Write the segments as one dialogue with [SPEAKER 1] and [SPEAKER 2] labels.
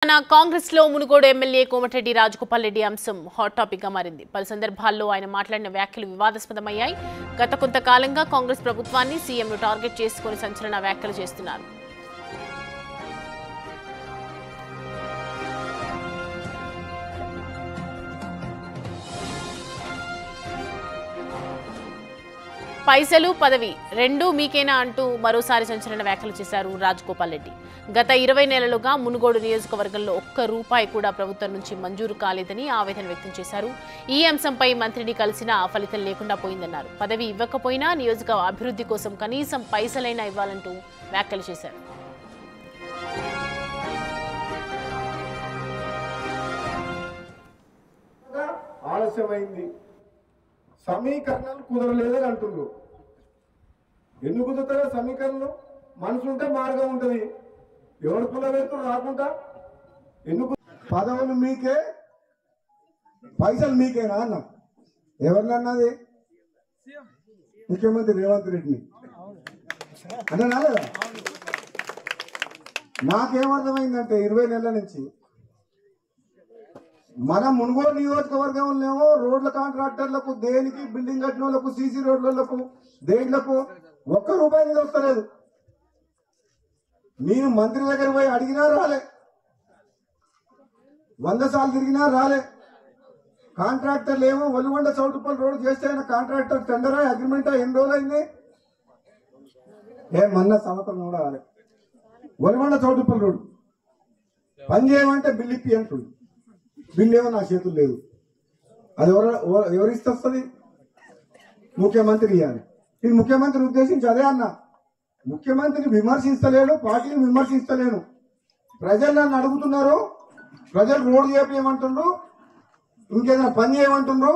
[SPEAKER 1] కాంగ్రెస్ లో మునుగోడు ఎమ్మెల్యే కోమటిరెడ్డి రాజగోపాల్ రెడ్డి అంశం hot topic గా మారింది. పలు సందర్భాల్లో ఆయన మాట్లాడిన వ్యాఖ్యలు వివాదాస్పదమయ్యాయి. గత కొంతకాలంగా కాంగ్రెస్ ప్రభుత్వాన్ని సీఎంను టార్గెట్ చేసుకుని సంచలన వ్యాఖ్యలు చేస్తున్నారు. పైసలు పదవి రెండూ మీకేనా అంటూ మరోసారి సంచలన వ్యాఖ్యలు చేశారు రాజగోపాల్ రెడ్డి. గత 20 నెలలుగా మునుగోడు నియోజకవర్గంలో ఒక్క రూపాయి కూడా ప్రభుత్వం నుంచి మంజూరు కాలేదని ఆవేదన వ్యక్తం చేశారు. ఈ అంశంపై మంత్రిని కలిసినా ఫలితం లేకుండా పోయిందన్నారు. పదవి ఇవ్వకపోయినా నియోజక అభివృద్ధి కోసం కనీసం పైసలైనా ఇవ్వాలంటూ వ్యాఖ్యలు చేశారు.
[SPEAKER 2] ఆలస్యమైంది, సమీకరణలు కుదరలేదని అంటున్నారు. ఎందుకు కుదురుతారో సమీకరణలు? మనసు ఉంటే మార్గం ఉంటుంది. ఎవరు కుదరలేదు రాకుండా ఎందుకు? పదవులు మీకే, పైసలు మీకేనా అన్న? ఎవరినన్నది? ముఖ్యమంత్రి రేవంత్ రెడ్డిని అన్నా లేదా? నాకేమర్థమైందంటే 20 నెలల నుంచి మన మునుగోడు నియోజకవర్గంలో రోడ్ల కాంట్రాక్టర్లకు, దేనికి బిల్డింగ్ కట్టిన వాళ్ళకు, సీసీ రోడ్లకు, దేంట్లకు ఒక్క రూపాయి మీద వస్తలేదు. నేను మంత్రి దగ్గర పోయి అడిగినా రాలే, 100 సార్లు తిరిగినా రాలే. కాంట్రాక్టర్లు ఏమో ఒలిగొండ చౌటుపల్లి రోడ్డు చేస్తే కాంట్రాక్టర్ టెండరా అగ్రిమెంటా ఎన్ని రోజులు అయింది? మన్న సంవత్సరం కూడా రాలే. ఒలిగొండ చౌటుపల్లి రోడ్డు పని చేయమంటే బిల్లు ఇప్పి అంటుంది. బిల్లు ఏమో నా చేతులు లేదు. అది ఎవరిస్తే వస్తుంది? ముఖ్యమంత్రి ఇవ్వాలి. ఇది ముఖ్యమంత్రి ఉద్దేశించి అదే అన్న. ముఖ్యమంత్రిని విమర్శిస్తలేను, పార్టీని విమర్శిస్తలేను. ప్రజలు నన్ను అడుగుతున్నారు. ప్రజలు రోడ్డు చేపేయమంటుండ్రు, ఇంకేదైనా పని చేయమంటుండ్రు.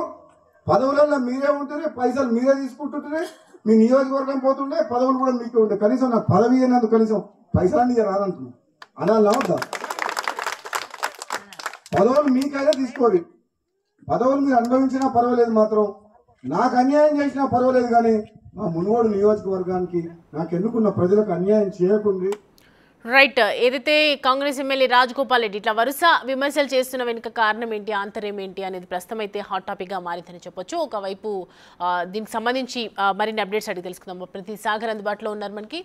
[SPEAKER 2] పదవులలో మీరే ఉంటుండే, పైసలు మీరే తీసుకుంటుంటే, మీ నియోజకవర్గం పోతుండే, పదవులు కూడా మీకే ఉండే. కనీసం నాకు పదవి అయినందుకు కనీసం పైసలన్నీ రాదంటున్నాను అనాలి వద్దా? పదవులు మీకైనా తీసుకోరు. పదవులు మీరు అనుభవించినా పర్వాలేదు, మాత్రం నాకు అన్యాయం చేసినా పర్వాలేదు, కానీ మా మునుగోడు నియోజకవర్గానికి నాకు ఎన్నుకున్న ప్రజలకు అన్యాయం చేయకుండా.
[SPEAKER 1] రైట్. ఏదైతే కాంగ్రెస్ ఎమ్మెల్యే రాజగోపాల్ రెడ్డి ఇట్లా వరుస విమర్శలు చేస్తున్న వెనుక కారణం ఏంటి, ఆంతర్యం ఏంటి అనేది ప్రస్తుతం అయితే హాట్ టాపిక్ గా మారిందని చెప్పొచ్చు. ఒకవైపు దీనికి సంబంధించి మరిన్ని అప్డేట్స్ అడిగి తెలుసుకుందాం. ప్రతి సాగర్ అందుబాటులో ఉన్నారు మనకి.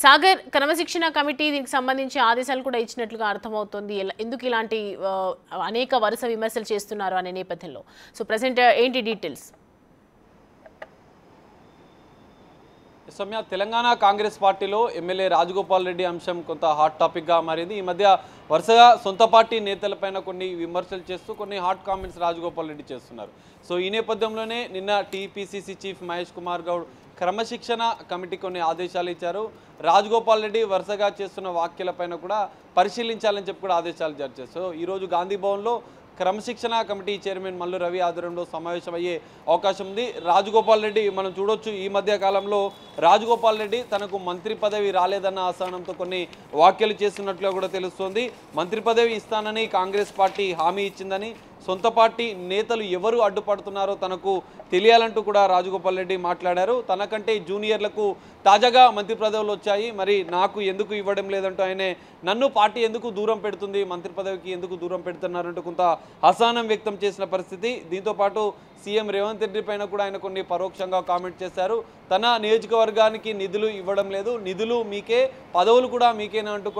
[SPEAKER 1] సాగర్, క్రమశిక్షణ కమిటీ దీనికి సంబంధించి ఆదేశాలు కూడా ఇచ్చినట్లుగా అర్థమవుతోంది. ఎందుకు ఇలాంటి అనేక వరుస విమర్శలు చేస్తున్నారు అనే నేపథ్యంలో సో ప్రెసెంట్ ఏంటి డీటెయిల్స్?
[SPEAKER 3] సౌమ్య, తెలంగాణ కాంగ్రెస్ పార్టీలో ఎమ్మెల్యే రాజగోపాల్ రెడ్డి అంశం కొంత హాట్ టాపిక్గా మారింది. ఈ మధ్య వరుసగా సొంత పార్టీ నేతలపైన కొన్ని విమర్శలు చేస్తూ కొన్ని హాట్ కామెంట్స్ రాజగోపాల్ రెడ్డి చేస్తున్నారు. సో ఈ నేపథ్యంలోనే నిన్న టీపీసీసీ చీఫ్ మహేష్ కుమార్ గౌడ్ క్రమశిక్షణ కమిటీ కొన్ని ఆదేశాలు ఇచ్చారు. రాజగోపాల్ రెడ్డి వరుసగా చేస్తున్న వ్యాఖ్యలపైన కూడా పరిశీలించాలని చెప్పి కూడా ఆదేశాలు జారీ చేశారు. సో ఈరోజు గాంధీ భవన్లో క్రమశిక్షణ కమిటీ చైర్మన్ మల్లు రవి ఆధ్వర్యంలో సమావేశం అయ్యే అవకాశం ఉంది. రాజగోపాల్ రెడ్డి మనం చూడొచ్చు, ఈ మధ్య కాలంలో రాజగోపాల్ రెడ్డి తనకు మంత్రి పదవి రాలేదన్న అసహనంతో కొన్ని వ్యాఖ్యలు చేస్తున్నట్లుగా కూడా తెలుస్తోంది. మంత్రి పదవి ఇస్తానని కాంగ్రెస్ పార్టీ హామీ ఇచ్చిందని, సొంత పార్టీ నేతలు ఎవరు అడ్డుపడుతున్నారో తనకు తెలియాలంటూ కూడా రాజగోపాల్ రెడ్డి మాట్లాడారు. తనకంటే జూనియర్లకు తాజాగా మంత్రి పదవులు వచ్చాయి, మరి నాకు ఎందుకు ఇవ్వడం లేదంటూ ఆయనే నన్ను పార్టీ ఎందుకు దూరం పెడుతుంది, మంత్రి పదవికి ఎందుకు దూరం పెడుతున్నారంటూ కొంత అసహనం వ్యక్తం చేసిన పరిస్థితి. దీంతోపాటు సీఎం రేవంత్ రెడ్డి పైన కూడా ఆయన కొన్ని పరోక్షంగా కామెంట్ చేశారు. తన నియోజకవర్గానికి నిధులు ఇవ్వడం లేదు, నిధులు మీకే, పదవులు కూడా మీకేనా అంటూ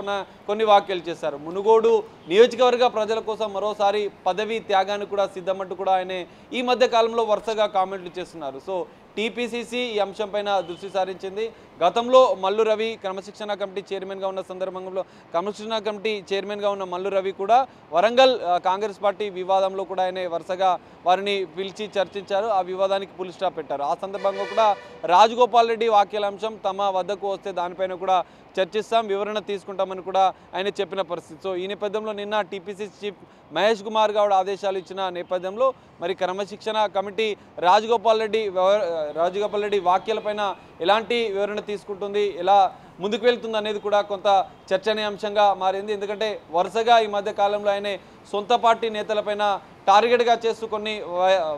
[SPEAKER 3] కొన్ని వ్యాఖ్యలు చేశారు. మునుగోడు నియోజకవర్గ ప్రజల కోసం మరోసారి పదవి త్యాగానికి కూడా సిద్ధమంటూ కూడా ఆయన ఈ మధ్య కాలంలో వరుసగా కామెంట్లు చేస్తున్నారు. సో టీపీసీసీ ఈ అంశంపైన దృష్టి సారించింది. గతంలో మల్లు రవి క్రమశిక్షణ కమిటీ చైర్మన్గా ఉన్న సందర్భంలో క్రమశిక్షణ కమిటీ చైర్మన్గా ఉన్న మల్లు రవి కూడా వరంగల్ కాంగ్రెస్ పార్టీ వివాదంలో కూడా ఆయన వరుసగా వారిని పిలిచి చర్చించారు. ఆ వివాదానికి ఫుల్ స్టాప్ పెట్టారు. ఆ సందర్భంగా కూడా రాజగోపాల్ రెడ్డి వ్యాఖ్యల అంశం తమ వద్దకు వస్తే దానిపైన కూడా చర్చిస్తాం, వివరణ తీసుకుంటామని కూడా ఆయన చెప్పిన పరిస్థితి. సో ఈ నేపథ్యంలో నిన్న టీపీసీసీ చీఫ్ మహేష్ కుమార్ గౌడ్ ఆదేశాలు ఇచ్చిన నేపథ్యంలో మరి క్రమశిక్షణ కమిటీ రాజగోపాల్ రెడ్డి వ్యాఖ్యలపైన ఎలాంటి వివరణ తీసుకుంటుంది, ఎలా ముందుకు వెళ్తుంది అనేది కూడా కొంత చర్చనీయాంశంగా మారింది. ఎందుకంటే వరుసగా ఈ మధ్య కాలంలో ఆయన సొంత పార్టీ నేతలపైన టార్గెట్గా చేస్తూ కొన్ని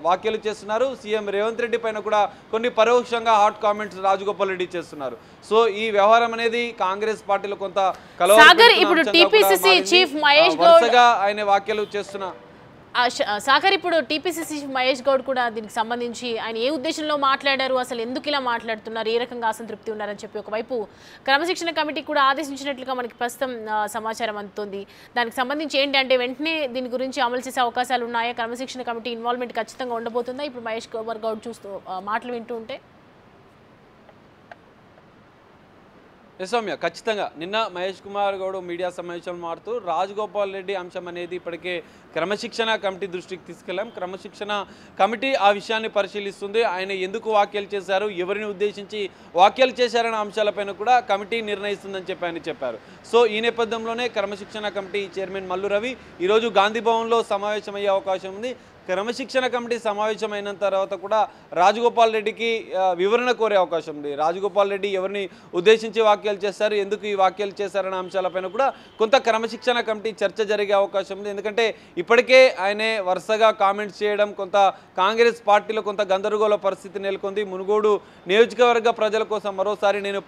[SPEAKER 3] వ్యాఖ్యలు చేస్తున్నారు. సీఎం రేవంత్ రెడ్డి పైన కూడా కొన్ని పరోక్షంగా హాట్ కామెంట్స్ రాజగోపాల్ రెడ్డి చేస్తున్నారు. సో ఈ వ్యవహారం అనేది కాంగ్రెస్ పార్టీలో కొంత వరుసగా ఆయన వ్యాఖ్యలు చేస్తున్న
[SPEAKER 1] సాగర్, ఇప్పుడు టీపీసీసీ మహేష్ గౌడ్ కూడా దీనికి సంబంధించి ఆయన ఏ ఉద్దేశంలో మాట్లాడారు, అసలు ఎందుకు ఇలా మాట్లాడుతున్నారు, ఏ రకంగా అసంతృప్తి ఉన్నారని చెప్పి ఒకవైపు క్రమశిక్షణ కమిటీ కూడా ఆదేశించినట్లుగా మనకి ప్రస్తుతం సమాచారం అందుతుంది. దానికి సంబంధించి ఏంటి అంటే వెంటనే దీని గురించి అమలు చేసే అవకాశాలు ఉన్నాయా? క్రమశిక్షణ కమిటీ ఇన్వాల్వ్మెంట్ ఖచ్చితంగా ఉండబోతుందా ఇప్పుడు మహేష్ గౌడ్ చూస్తూ మాటలు వింటూ ఉంటే?
[SPEAKER 3] సౌమ్య, ఖచ్చితంగా నిన్న మహేష్ కుమార్ గౌడ్ మీడియా సమావేశం మారుతూ రాజగోపాల్ రెడ్డి అంశం అనేది ఇప్పటికే క్రమశిక్షణ కమిటీ దృష్టికి తీసుకెళ్లాం. క్రమశిక్షణ కమిటీ ఆ విషయాన్ని పరిశీలిస్తుంది. ఆయన ఎందుకు వ్యాఖ్యలు చేశారు, ఎవరిని ఉద్దేశించి వ్యాఖ్యలు చేశారనే అంశాలపైన కూడా కమిటీ నిర్ణయిస్తుందని చెప్పి ఆయన చెప్పారు. సో ఈ నేపథ్యంలోనే క్రమశిక్షణ కమిటీ చైర్మన్ మల్లు రవి ఈరోజు గాంధీ భవన్లో సమావేశమయ్యే అవకాశం ఉంది. క్రమశిక్షణ కమిటీ సమావేశమైన తర్వాత కూడా రాజగోపాల్ రెడ్డికి వివరణ కోరే అవకాశం ఉంది. రాజగోపాల్ రెడ్డి ఎవరిని ఉద్దేశించి వ్యాఖ్యలు చేశారు, ఎందుకు ఈ వ్యాఖ్యలు చేశారనే అంశాలపైన కూడా కొంత క్రమశిక్షణ కమిటీ చర్చ జరిగే అవకాశం ఉంది. ఎందుకంటే ఇప్పటికే ఆయనే వరుసగా కామెంట్స్ చేయడం కొంత కాంగ్రెస్ పార్టీలో కొంత గందరగోళ పరిస్థితి నెలకొంది. మునుగోడు నియోజకవర్గ ప్రజల కోసం మరోసారి నేను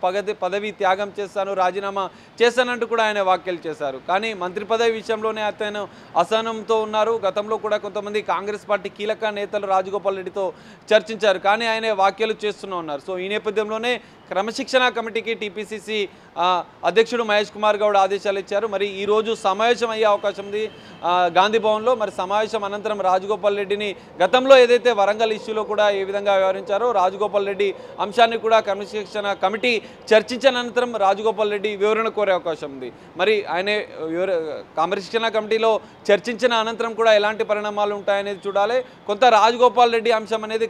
[SPEAKER 3] పదవి త్యాగం చేస్తాను, రాజీనామా చేస్తానంటూ కూడా ఆయన వ్యాఖ్యలు చేశారు. కానీ మంత్రి పదవి విషయంలోనే అతను అసహనంతో ఉన్నారు. గతంలో కూడా కొంతమంది కాంగ్రెస్ పార్టీ కీలక నేతలు రాజగోపాల్ రెడ్డితో చర్చించారు, కానీ ఆయన వ్యాఖ్యలు చేస్తూనే ఉన్నారు. సో ఈ నేపథ్యంలోనే క్రమశిక్షణ కమిటీకి టీపీసీసీ అధ్యక్షుడు మహేష్ కుమార్ గౌడ్ ఆదేశాలు ఇచ్చారు. మరి ఈరోజు సమావేశం అయ్యే అవకాశం ఉంది గాంధీ భవన్లో. మరి సమావేశం అనంతరం రాజగోపాల్ రెడ్డిని గతంలో ఏదైతే వరంగల్ ఇష్యూలో కూడా ఏ విధంగా వ్యవహరించారో రాజగోపాల్ రెడ్డి అంశాన్ని కూడా క్రమశిక్షణ కమిటీ చర్చించిన అనంతరం రాజగోపాల్ రెడ్డి వివరణ కోరే అవకాశం ఉంది. మరి ఆయన క్రమశిక్షణ కమిటీలో చర్చించిన అనంతరం కూడా ఎలాంటి పరిణామాలు ఉంటాయనేది చూడాలి. కొంత రాజగోపాల్ రెడ్డి అంశం అనేది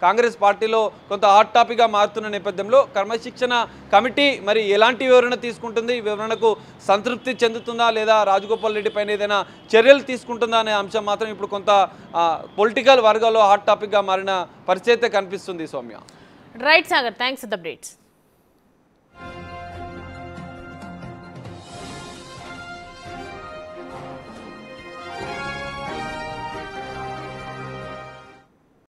[SPEAKER 3] కాంగ్రెస్ పార్టీలో కొంత హాట్ టాపిక్గా మారుతున్న నేపథ్యంలో క్రమశిక్షణ కమిటీ మరి ఎలాంటి వివరణ తీసుకుంటుంది, వివరణకు సంతృప్తి చెందుతుందా లేదా రాజగోపాల్ రెడ్డి పైన ఏదైనా చర్యలు తీసుకుంటుందా అనే అంశం మాత్రం ఇప్పుడు కొంత పొలిటికల్ వర్గాల్లో హాట్ టాపిక్గా మారిన పరిస్థితి కనిపిస్తుంది. Soumya.
[SPEAKER 1] Right Sagar, thanks for the updates.